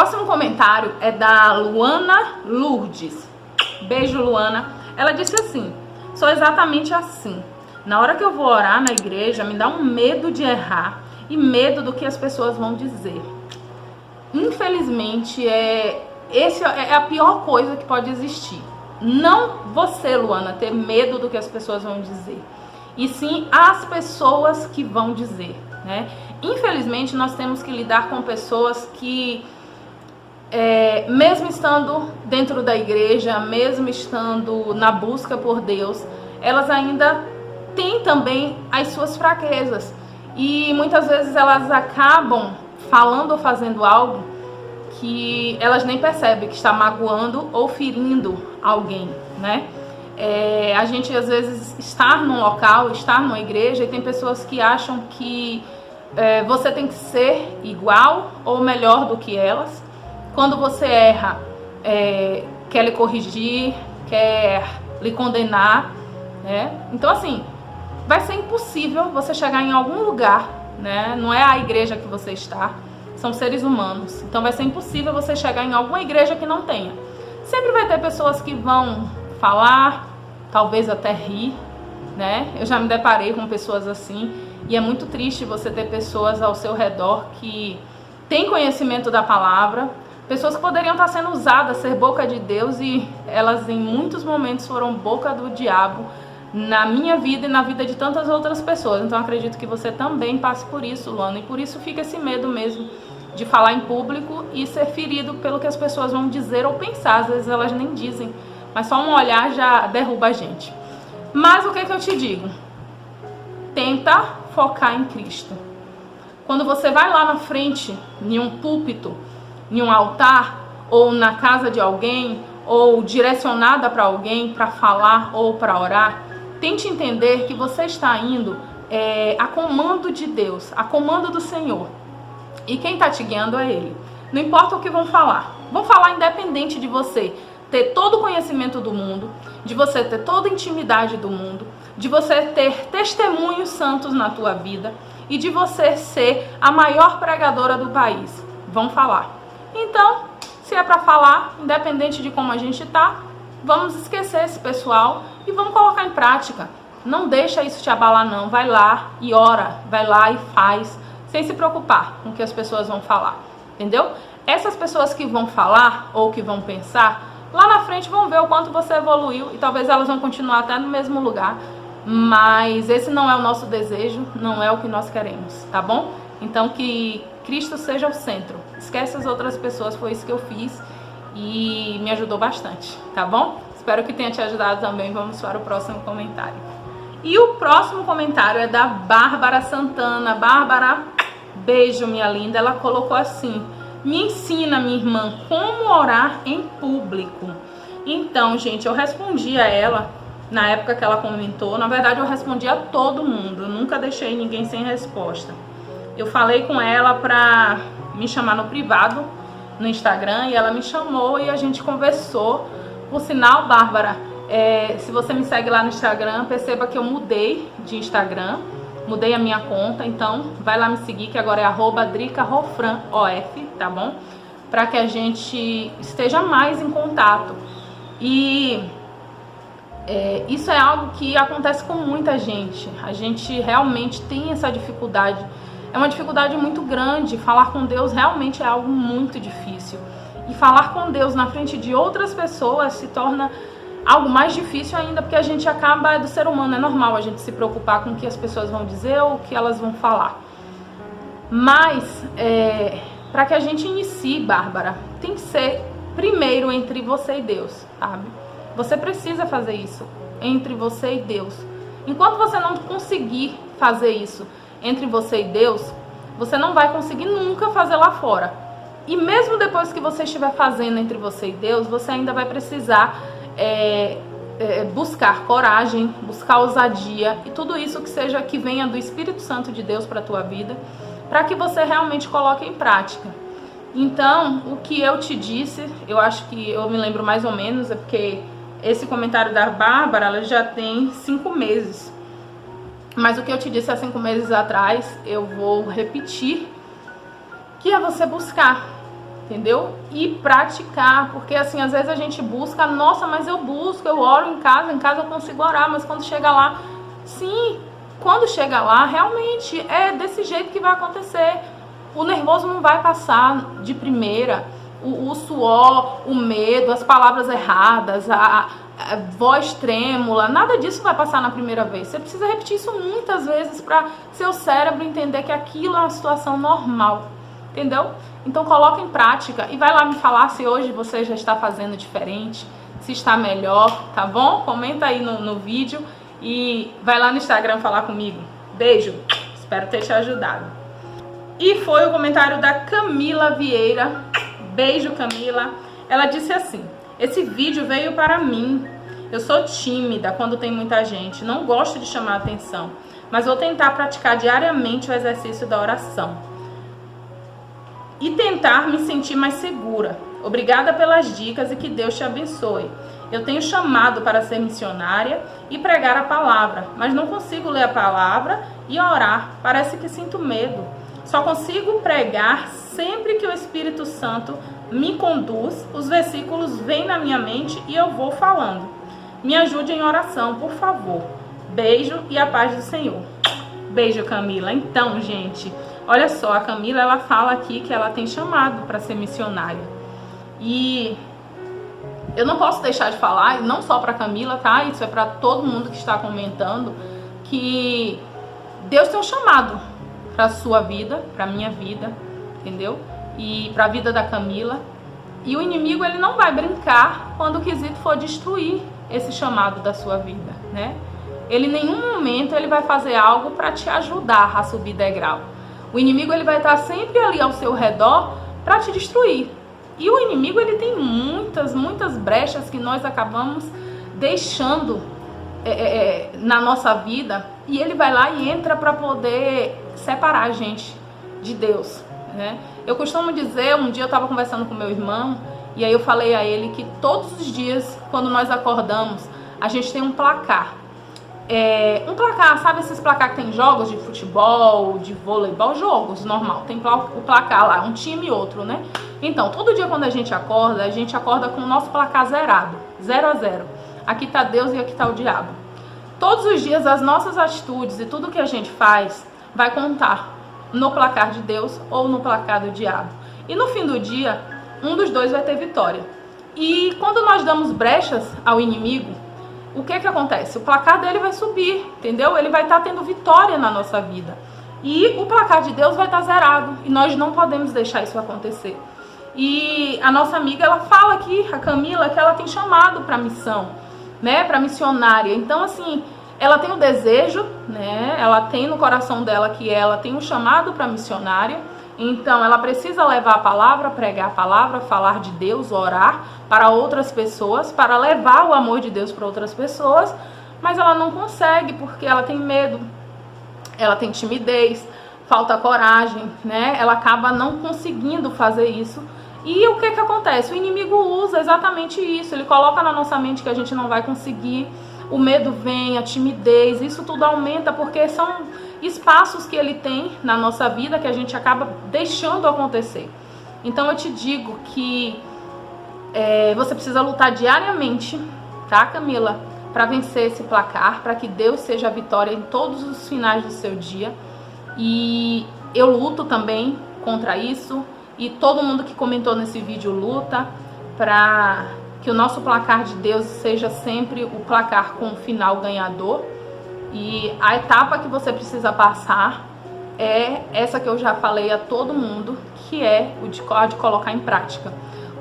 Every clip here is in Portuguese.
próximo comentário é da Luana Lourdes. Beijo, Luana. Ela disse assim: sou exatamente assim. Na hora que eu vou orar na igreja, me dá um medo de errar e medo do que as pessoas vão dizer. Infelizmente, essa é a pior coisa que pode existir. Não você, Luana, ter medo do que as pessoas vão dizer, e sim as pessoas que vão dizer, né? Infelizmente, nós temos que lidar com pessoas que, mesmo estando dentro da igreja, mesmo estando na busca por Deus, elas ainda têm também as suas fraquezas. E muitas vezes elas acabam falando ou fazendo algo que elas nem percebem que está magoando ou ferindo alguém, né? A gente às vezes está num local, está numa igreja, e tem pessoas que acham que você tem que ser igual ou melhor do que elas. Quando você erra, quer lhe corrigir, quer lhe condenar, né? Então assim, vai ser impossível você chegar em algum lugar, né? Não é a igreja que você está, são seres humanos. Então vai ser impossível você chegar em alguma igreja que não tenha. Sempre vai ter pessoas que vão falar, talvez até rir, né? Eu já me deparei com pessoas assim, e é muito triste você ter pessoas ao seu redor que têm conhecimento da palavra, pessoas que poderiam estar sendo usadas, ser boca de Deus, e elas em muitos momentos foram boca do diabo, na minha vida e na vida de tantas outras pessoas. Então acredito que você também passe por isso, Luana, e por isso fica esse medo mesmo de falar em público e ser ferido pelo que as pessoas vão dizer ou pensar. Às vezes elas nem dizem, mas só um olhar já derruba a gente. Mas o que eu te digo? Tenta focar em Cristo. Quando você vai lá na frente, em um púlpito, em um altar, ou na casa de alguém, ou direcionada para alguém para falar ou para orar, tente entender que você está indo a comando de Deus, a comando do Senhor. E quem está te guiando é Ele. Não importa o que vão falar. Vão falar independente de você ter todo o conhecimento do mundo, de você ter toda a intimidade do mundo, de você ter testemunhos santos na tua vida e de você ser a maior pregadora do país. Vão falar. Então, se é para falar, independente de como a gente tá, vamos esquecer esse pessoal e vamos colocar em prática. Não deixa isso te abalar não. Vai lá e ora, vai lá e faz, sem se preocupar com o que as pessoas vão falar, entendeu? Essas pessoas que vão falar ou que vão pensar, lá na frente vão ver o quanto você evoluiu e talvez elas vão continuar até no mesmo lugar, mas esse não é o nosso desejo, não é o que nós queremos, tá bom? Então que Cristo seja o centro, esquece as outras pessoas, foi isso que eu fiz e me ajudou bastante, tá bom? Espero que tenha te ajudado também. Vamos para o próximo comentário. E o próximo comentário é da Bárbara Santana. Bárbara, beijo, minha linda. Ela colocou assim: me ensina, minha irmã, como orar em público. Então, gente, eu respondi a ela na época que ela comentou. Na verdade, eu respondi a todo mundo. Eu nunca deixei ninguém sem resposta. Eu falei com ela pra me chamar no privado, no Instagram, e ela me chamou e a gente conversou. Por sinal, Bárbara, se você me segue lá no Instagram, perceba que eu mudei de Instagram, mudei a minha conta, então vai lá me seguir, que agora é @dricarofran_of, tá bom? Para que a gente esteja mais em contato. E isso é algo que acontece com muita gente. A gente realmente tem essa dificuldade. É uma dificuldade muito grande. Falar com Deus realmente é algo muito difícil. E falar com Deus na frente de outras pessoas se torna algo mais difícil ainda, porque a gente acaba, do ser humano, é normal a gente se preocupar com o que as pessoas vão dizer ou o que elas vão falar. Mas, para que a gente inicie, Bárbara, tem que ser primeiro entre você e Deus, sabe? Você precisa fazer isso entre você e Deus. Enquanto você não conseguir fazer isso entre você e Deus, você não vai conseguir nunca fazer lá fora. E mesmo depois que você estiver fazendo entre você e Deus, você ainda vai precisar buscar coragem, buscar ousadia e tudo isso que venha do Espírito Santo de Deus para a tua vida, para que você realmente coloque em prática. Então, o que eu te disse, eu acho que eu me lembro mais ou menos, é porque esse comentário da Bárbara, ela já tem 5 meses. Mas o que eu te disse há 5 meses atrás, eu vou repetir, que é você buscar. entendeu? E praticar, porque assim, às vezes a gente busca, nossa, mas eu busco, eu oro em casa eu consigo orar, mas quando chega lá, sim, quando chega lá, realmente é desse jeito que vai acontecer. O nervoso não vai passar de primeira, o suor, o medo, as palavras erradas, a voz trêmula, nada disso vai passar na primeira vez. Você precisa repetir isso muitas vezes para seu cérebro entender que aquilo é uma situação normal, entendeu? Então coloca em prática e vai lá me falar se hoje você já está fazendo diferente, se está melhor, tá bom? Comenta aí no vídeo e vai lá no Instagram falar comigo. Beijo, espero ter te ajudado. E foi o comentário da Camila Vieira. Beijo, Camila. Ela disse assim: esse vídeo veio para mim. Eu sou tímida quando tem muita gente, não gosto de chamar atenção, mas vou tentar praticar diariamente o exercício da oração e tentar me sentir mais segura. Obrigada pelas dicas e que Deus te abençoe. Eu tenho chamado para ser missionária e pregar a palavra, mas não consigo ler a palavra e orar. Parece que sinto medo. Só consigo pregar sempre que o Espírito Santo me conduz, os versículos vêm na minha mente e eu vou falando. Me ajude em oração, por favor. Beijo e a paz do Senhor. Beijo, Camila. Então, gente, olha só, a Camila, ela fala aqui que ela tem chamado para ser missionária. E eu não posso deixar de falar, e não só para Camila, tá? Isso é para todo mundo que está comentando, que Deus tem um chamado para a sua vida, para a minha vida, entendeu? E para a vida da Camila. E o inimigo, ele não vai brincar quando o quesito for destruir esse chamado da sua vida, né? Ele em nenhum momento ele vai fazer algo para te ajudar a subir degrau. O inimigo, ele vai estar sempre ali ao seu redor para te destruir. E o inimigo, ele tem muitas brechas que nós acabamos deixando na nossa vida, e ele vai lá e entra para poder separar a gente de Deus, né? Eu costumo dizer, um dia eu estava conversando com meu irmão, e aí eu falei a ele que todos os dias, quando nós acordamos, a gente tem um placar. Um placar, sabe esses placar que tem jogos de futebol, de voleibol, jogos normal, tem o placar lá, um time e outro, né? Então, todo dia quando a gente acorda com o nosso placar zerado, 0-0. Aqui tá Deus e aqui tá o diabo. Todos os dias as nossas atitudes e tudo que a gente faz vai contar no placar de Deus ou no placar do diabo. E no fim do dia, um dos dois vai ter vitória. E quando nós damos brechas ao inimigo, o que acontece? O placar dele vai subir, entendeu? Ele vai estar tendo vitória na nossa vida. E o placar de Deus vai estar zerado. E nós não podemos deixar isso acontecer. E a nossa amiga, ela fala aqui, a Camila, que ela tem chamado para missão, né? Para missionária. Então, assim, ela tem o desejo, né? Ela tem no coração dela que ela tem um chamado para missionária. Então, ela precisa levar a palavra, pregar a palavra, falar de Deus, orar para outras pessoas, para levar o amor de Deus para outras pessoas, mas ela não consegue porque ela tem medo, ela tem timidez, falta coragem, né? Ela acaba não conseguindo fazer isso. E o que acontece? O inimigo usa exatamente isso, ele coloca na nossa mente que a gente não vai conseguir, o medo vem, a timidez, isso tudo aumenta porque são espaços que ele tem na nossa vida que a gente acaba deixando acontecer. Então eu te digo que você precisa lutar diariamente, tá, Camila? Para vencer esse placar, para que Deus seja a vitória em todos os finais do seu dia. E eu luto também contra isso, e todo mundo que comentou nesse vídeo luta para que o nosso placar de Deus seja sempre o placar com o final ganhador. E a etapa que você precisa passar é essa que eu já falei a todo mundo, que é o de colocar em prática.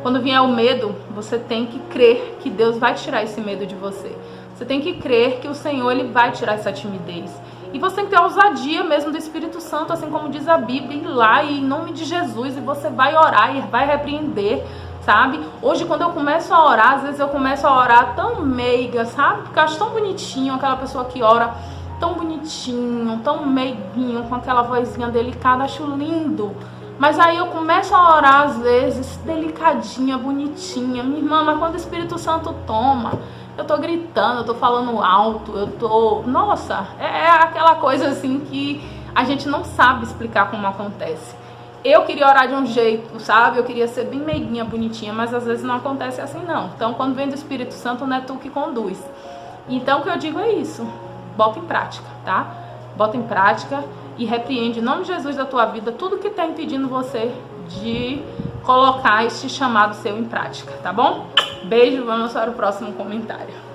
Quando vier o medo, você tem que crer que Deus vai tirar esse medo de você. Você tem que crer que o Senhor, ele vai tirar essa timidez. E você tem que ter a ousadia mesmo do Espírito Santo, assim como diz a Bíblia, ir lá e em nome de Jesus, e você vai orar e vai repreender, sabe? Hoje, quando eu começo a orar, às vezes eu começo a orar tão meiga, sabe? Porque eu acho tão bonitinho aquela pessoa que ora tão bonitinho, tão meiguinho, com aquela vozinha delicada, acho lindo. Mas aí eu começo a orar, às vezes, delicadinha, bonitinha. Minha irmã, mas quando o Espírito Santo toma, eu tô gritando, eu tô falando alto, eu tô... Nossa, é aquela coisa assim que a gente não sabe explicar como acontece. eu queria orar de um jeito, sabe? Eu queria ser bem meiguinha, bonitinha, mas às vezes não acontece assim, não. Então, quando vem do Espírito Santo, não é tu que conduz. Então, o que eu digo é isso. Bota em prática, tá? Bota em prática e repreende em nome de Jesus da tua vida tudo que está impedindo você de colocar este chamado seu em prática, tá bom? Beijo, vamos para o próximo comentário.